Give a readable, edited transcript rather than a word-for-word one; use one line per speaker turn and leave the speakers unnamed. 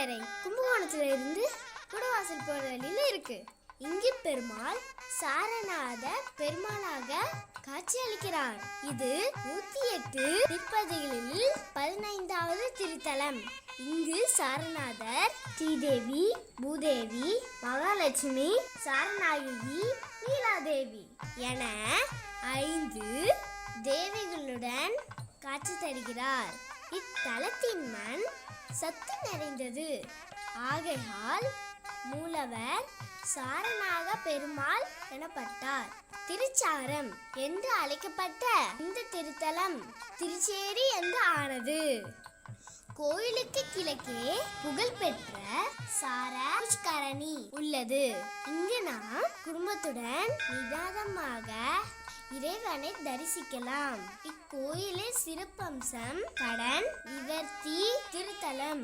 கல்லறை கும்பகோணத்துல இருந்து குடவாசல் போற வழியில இருக்கு. இங்கு பெருமாள் சாரநாத பெருமாளாக காட்சி அளிக்கிறார். இது 108 திருப்பதிகளில் 15வது திருத்தலம். இங்கு சாரநாதர், ஸ்ரீதேவி, பூதேவி, மகாலட்சுமி, சாரநாயகி, நீலாதேவி என 5 தேவிகளுடன் காட்சி தருகிறார். இத்தலத்தின் மண் சத்து நிறைந்தது. ஆகையால் மூலவர் சாரநாக பெருமாள் எனப்பட்டார். திருச்சாரம் என்று அழைக்கப்பட்ட இந்த திருத்தலம் திருச்சேரி என்று ஆனது. கோயிலுக்கு கிழக்கே புகழ்பெற்ற சாரகரணி உள்ளது. இங்கு நாம் குடும்பத்துடன் நிதானமாக இறைவனை தரிசிக்கலாம். இக்கோயிலின் சிறப்பம்சம் கடன் நிவர்த்தி திருத்தலம்.